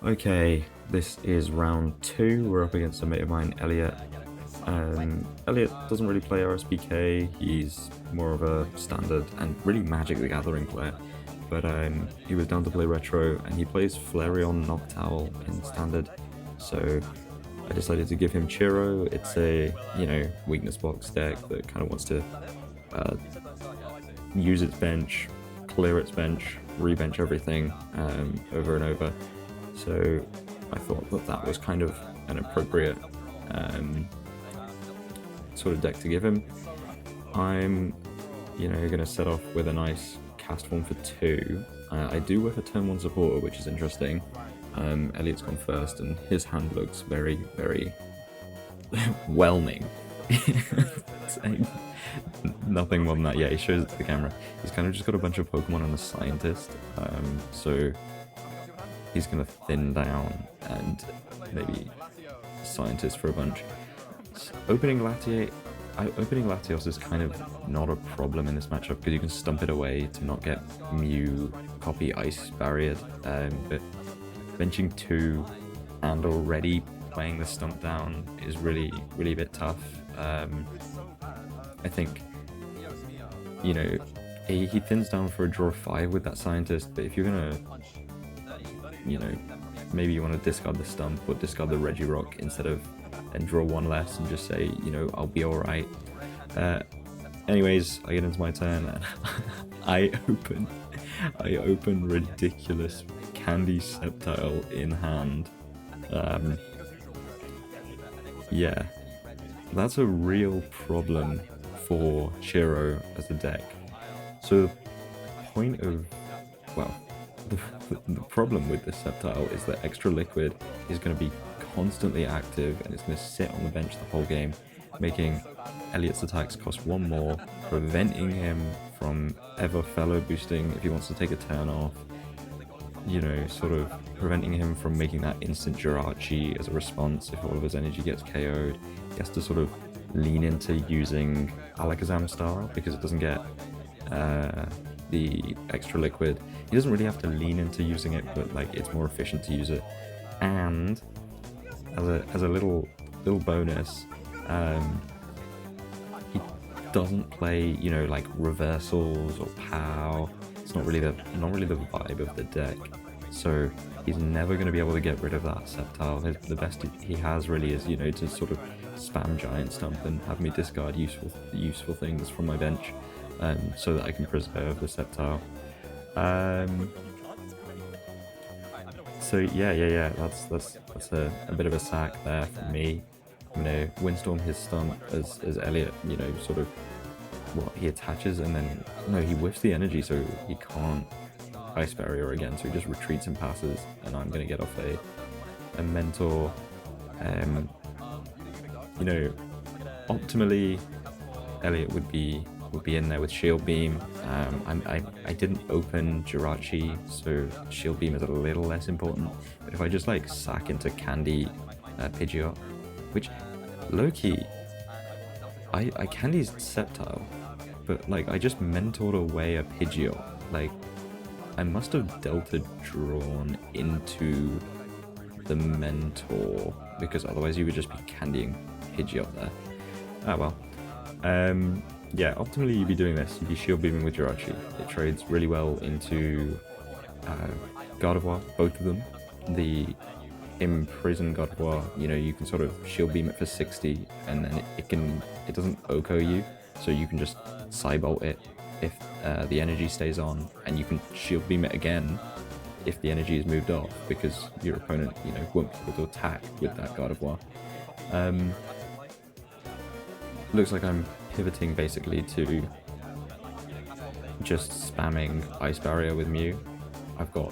Okay, this is round 2. We're up against a mate of mine, Elliot. Elliot doesn't really play RSPK. He's more of a standard and really Magic the Gathering player. But he was down to play retro, and he plays Flareon Noctowl in standard. So I decided to give him Chiro. It's a weakness box deck that kind of wants to use its bench, clear its bench, rebench everything over and over. So I thought that was kind of an appropriate sort of deck to give him. I'm, going to set off with a nice cast form for 2. I do with a turn 1 supporter, which is interesting. Elliot's gone first, and his hand looks very, very whelming. Nothing more than that. Yeah, he shows it to the camera. He's kind of just got a bunch of Pokemon and a Scientist, so he's gonna thin down and maybe Scientist for a bunch. Opening Latios is kind of not a problem in this matchup because you can stump it away to not get Mew copy Ice Barriered, but benching 2 and already playing the stump down is really a bit tough. I think, he thins down for a draw 5 with that Scientist, but if you're gonna, maybe you want to discard the stump or discard the Regirock instead of and draw 1 less and just say, I'll be alright. Anyways, I get into my turn and I open ridiculous Candy Sceptile in hand. Yeah, that's a real problem for Chiro as a deck. So the problem with this Sceptile is that extra liquid is going to be constantly active and it's going to sit on the bench the whole game, making Elliot's attacks cost 1 more, preventing him from ever fellow boosting if he wants to take a turn off, sort of preventing him from making that instant Jirachi as a response if all of his energy gets KO'd. He has to sort of lean into using Alakazam style because it doesn't get the extra liquid. He doesn't really have to lean into using it, but it's more efficient to use it. And as a little bonus, he doesn't play reversals or POW. It's not really the vibe of the deck. So he's never going to be able to get rid of that Sceptile. The best he has really is to sort of spam Giant Stump and have me discard useful things from my bench, so that I can preserve the Sceptile. So yeah. That's a bit of a sack there for me. I'm gonna Windstorm his stump as Elliot, sort of he attaches and then he whiffs the energy, so he can't Ice Barrier again. So he just retreats and passes, and I'm gonna get off a Mentor. Optimally, Elliot would be in there with Shield Beam. I didn't open Jirachi, so Shield Beam is a little less important. But if I just sack into Candy Pidgeot, which low-key, I Candy's Sceptile, but I just mentored away a Pidgeot. I must have Delta drawn into the Mentor, because otherwise you would just be candying Pidgeot there. Ah well. Yeah, optimally you'd be doing this. You'd be Shield Beaming with Jirachi. It trades really well into Gardevoir, both of them. The Imprison Gardevoir, you can sort of Shield Beam it for 60, and then it doesn't OHKO you, so you can just Psybolt it if the energy stays on, and you can Shield Beam it again if the energy is moved off, because your opponent, won't be able to attack with that Gardevoir. Looks like I'm pivoting basically to just spamming Ice Barrier with Mew. I've got,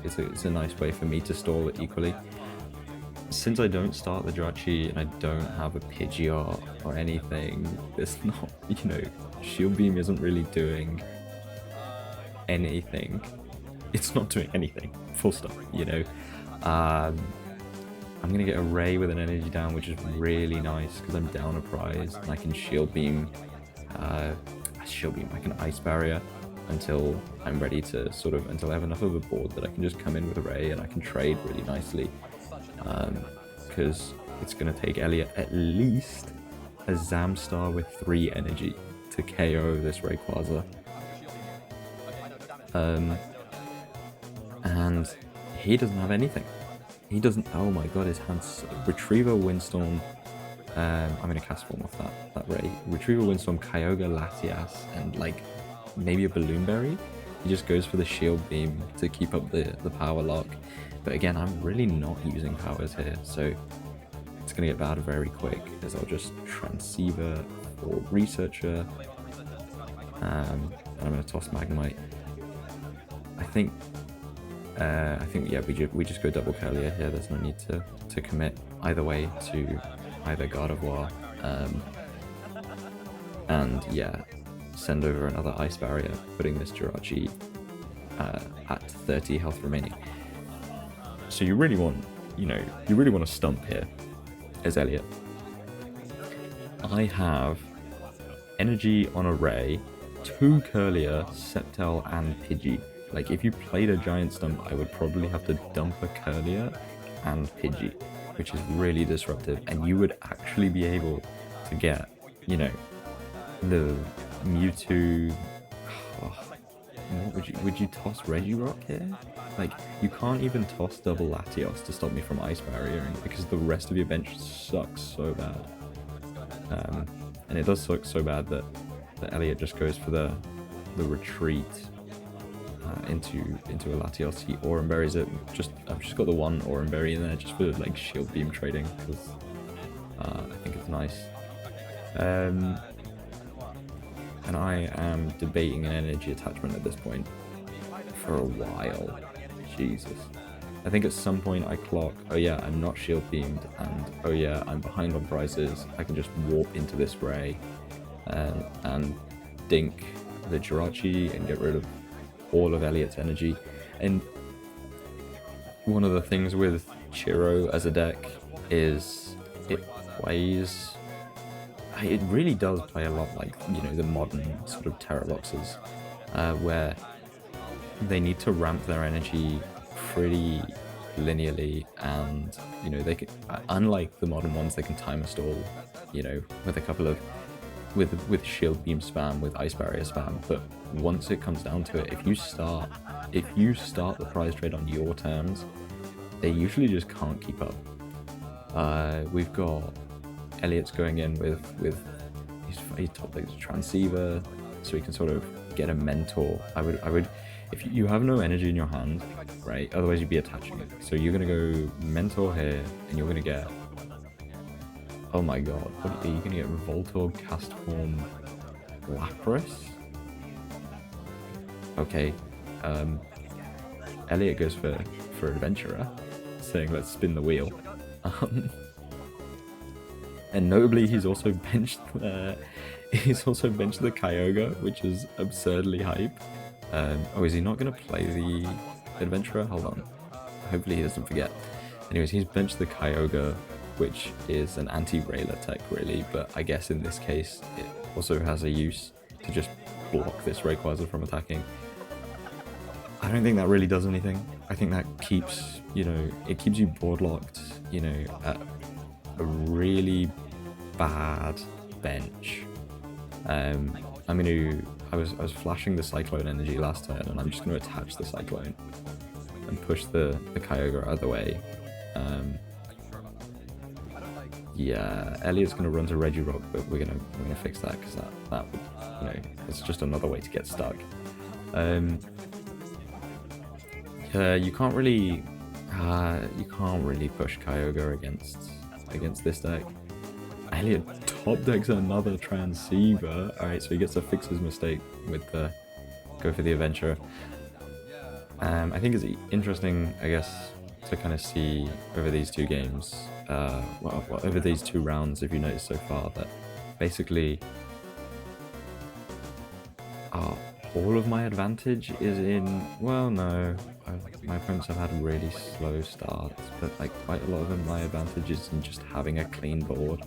it's a nice way for me to stall it equally. Since I don't start the Jirachi and I don't have a Pidgeot or anything, it's not, Shield Beam isn't really doing anything. It's not doing anything, full stop, I'm going to get a Ray with an energy down, which is really nice because I'm down a prize and I can Shield Beam, I can Ice Barrier. until I'm ready to until I have enough of a board that I can just come in with Ray and I can trade really nicely. Because it's going to take Elliot at least a Zamstar with 3 energy to KO this Rayquaza. And he doesn't have anything. He doesn't. Oh my god, his hand's Retriever, Windstorm. I'm gonna cast form off that Ray. Retriever, Windstorm, Kyogre, Latias, and like maybe a Balloon Berry. He just goes for the Shield Beam to keep up the power lock. But again, I'm really not using powers here, so it's gonna get bad very quick. As I'll just Transceiver or Researcher. And I'm gonna toss Magnemite. I think yeah, we just go double Curlier here. There's no need to commit either way to either Gardevoir. And yeah, send over another Ice Barrier, putting this Jirachi at 30 health remaining. So you really want, you really want to stump here as Elliot. I have energy on a Ray, 2 Curlier, Sceptile, and Pidgey. Like, if you played a Giant Stump, I would probably have to dump a Curlier and Pidgey, which is really disruptive, and you would actually be able to get, the Mewtwo. What would you toss Regirock here? Like, you can't even toss double Latios to stop me from Ice Barriering, because the rest of your bench sucks so bad. And it does suck so bad that Elliot just goes for the retreat into a Latios. He Aurum Berries it. I've just got the one Aurum Berry in there just for like Shield Beam trading, because I think it's nice. And I am debating an energy attachment at this point for a while. Jesus. I think at some point I clock, oh yeah, I'm not shield beamed, and oh yeah, I'm behind on prizes. I can just warp into this Ray and dink the Jirachi and get rid of all of Elliot's energy. And one of the things with Chiro as a deck is it really does play a lot like, the modern sort of Terraloxes, where they need to ramp their energy pretty linearly, and they can, unlike the modern ones, they can timer stall, with a couple of with shield beam spam, with ice barrier spam. But once it comes down to it, if you start the prize trade on your terms, they usually just can't keep up. We've got Elliot's going in with his top deck Transceiver, so he can sort of get a Mentor. I would if you have no energy in your hand, right? Otherwise you'd be attaching it. So you're gonna go Mentor here, and you're gonna get, oh my god, what are you gonna get? Revoltor, Castform, Lapras. Okay, Elliot goes for Adventurer, saying let's spin the wheel. And notably, he's also benched the Kyogre, which is absurdly hype. Oh, is he not going to play the Adventurer? Hold on. Hopefully he doesn't forget. Anyways, he's benched the Kyogre, which is an anti-Railer tech, really, but I guess in this case, it also has a use to just block this Rayquaza from attacking. I don't think that really does anything. I think that keeps, it keeps you board locked, at a really bad bench. I was flashing the Cyclone energy last turn, and I'm just going to attach the Cyclone and push the Kyogre out of the way. Yeah, Elliot's going to run to Regirock, but we're gonna fix that, because that would, it's just another way to get stuck. You can't really push Kyogre against this deck. Elliot top decks another Transceiver. Alright, so he gets to fix his mistake with the go for the Adventurer. I think it's interesting, I guess, to kind of see over these two games, over these 2 rounds, if you notice so far, that basically all of my advantage is in, well, no, my opponents have had really slow starts, but like quite a lot of my advantage is in just having a clean board,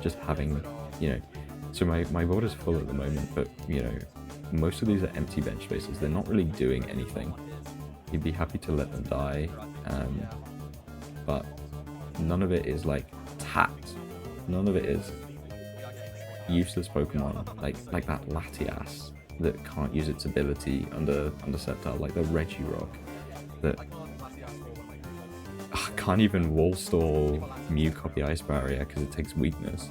just having, so my board is full at the moment, but most of these are empty bench spaces. They're not really doing anything. You'd be happy to let them die, but none of it is like tapped. None of it is useless Pokemon, like that Latias that can't use its ability under Sceptile, like the Regirock that can't even wall stall Mew copy Ice Barrier because it takes weakness.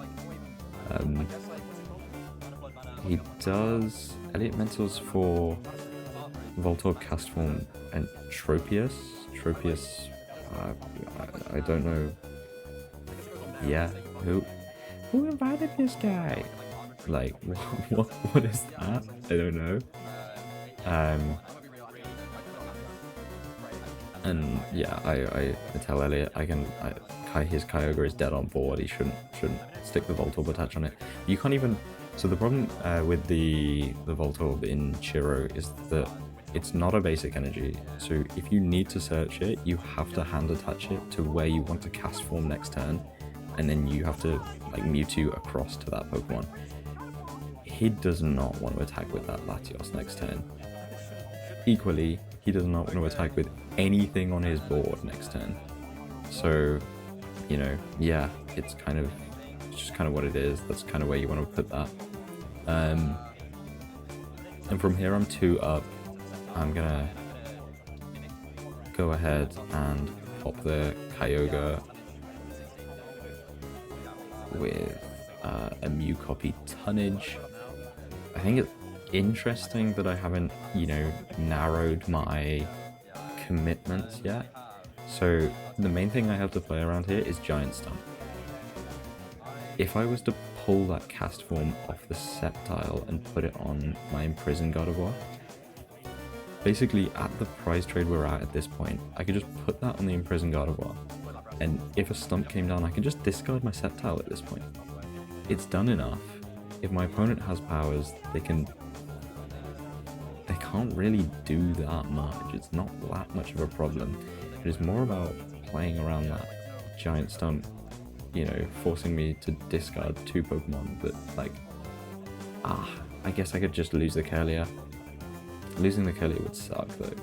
He does Elliott Mentors for Voltorb, Castform, and Tropius. I don't know. Yeah, who invited this guy? Like, what is that? I don't know. And yeah, I tell Elliott his Kyogre is dead on board. He shouldn't stick the Voltorb attach on it. You can't even. So the problem with the Voltorb in Chiro is that it's not a basic energy. So if you need to search it, you have to hand attach it to where you want to cast form next turn, and then you have to like Mewtwo across to that Pokemon. He does not want to attack with that Latios next turn. Equally, he does not want to attack with anything on his board next turn. So, you know, yeah, it's just kind of what it is. That's kind of where you want to put that. And from here I'm 2 up. I'm gonna go ahead and pop the Kyogre with a Mew copy Tonnage. I think it's interesting that I haven't, you know, narrowed my commitments yet. So the main thing I have to play around here is Giant Stump. If I was to pull that cast form off the Sceptile and put it on my Imprison Gardevoir, basically at the price trade we're at this point, I could just put that on the Imprison Gardevoir, and if a Stump came down, I could just discard my Sceptile at this point. It's done enough. If my opponent has powers, they can't really do that much. It's not that much of a problem. It's more about playing around that Giant Stump, you know, forcing me to discard 2 Pokemon that, like, I guess I could just lose the Kirlia. Losing the Kirlia would suck, though.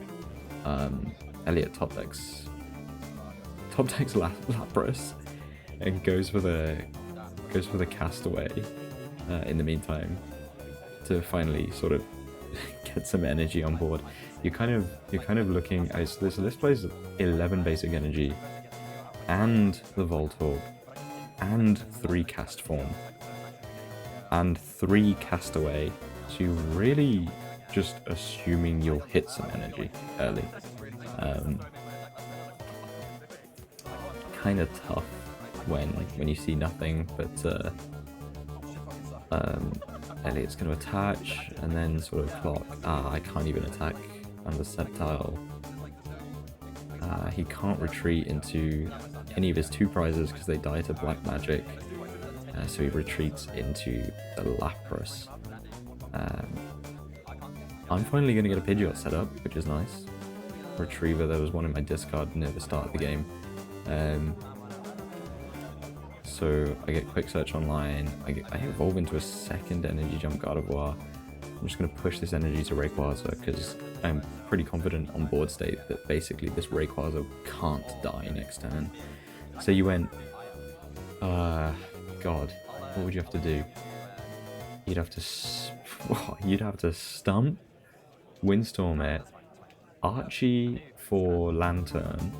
Elliott top decks Lapras and goes for the Castaway in the meantime to finally sort of get some energy on board. You're kind of looking as this list plays 11 basic energy and the Voltorb and 3 cast form and 3 Castaway. So you're really just assuming you'll hit some energy early. Kind of tough when you see nothing, but Elliott's going to attach and then sort of clock. I can't even attack under Sceptile. He can't retreat into any of his 2 prizes because they die to Black Magic. So he retreats into the Lapras. I'm finally going to get a Pidgeot set up, which is nice. Retriever, there was one in my discard near the start of the game. So I get Quick Search online, I evolve into a second Energy Jump Gardevoir. I'm just going to push this energy to Rayquaza because I'm pretty confident on board state that basically this Rayquaza can't die next turn. So you went, God, what would you have to do? You'd have to Stump, Windstorm it, Archie for Lantern,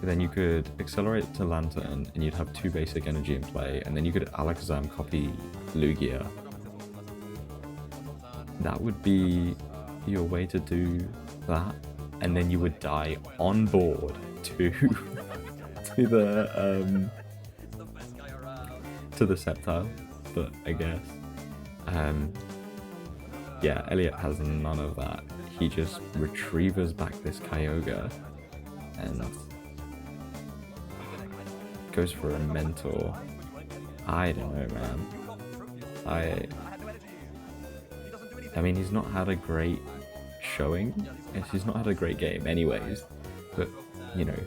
then you could accelerate to Lantern and you'd have 2 basic energy in play, and then you could Alakazam copy Lugia. That would be your way to do that, and then you would die on board to the Sceptile, but I guess yeah, Elliott has none of that. He just retrievers back this Kyogre and goes for a Mentor. I don't know, man. I mean, he's not had a great showing. He's not had a great game anyways, but, you know,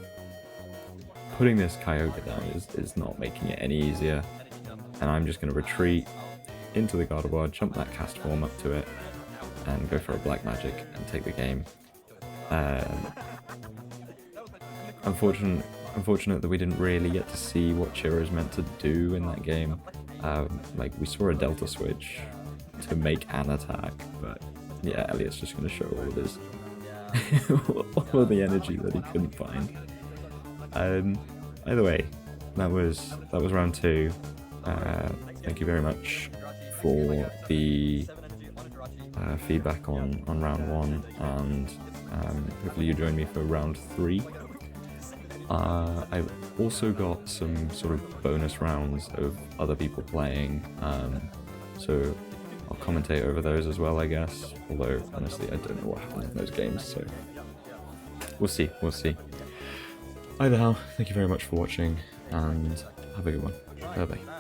putting this Kyogre down is not making it any easier. And I'm just going to retreat into the Gardevoir, jump that cast form up to it, and go for a black magic and take the game. Unfortunate that we didn't really get to see what Chiro's meant to do in that game. Like, we saw a delta switch to make an attack, but yeah, Elliot's just going to show all of his all of the energy that he couldn't find. Either way, that was round 2. Thank you very much for the feedback on round 1, and hopefully you join me for round 3. I've also got some sort of bonus rounds of other people playing, so I'll commentate over those as well, I guess, although honestly I don't know what happened in those games, so we'll see. Either how, thank you very much for watching, and have a good one. Bye bye.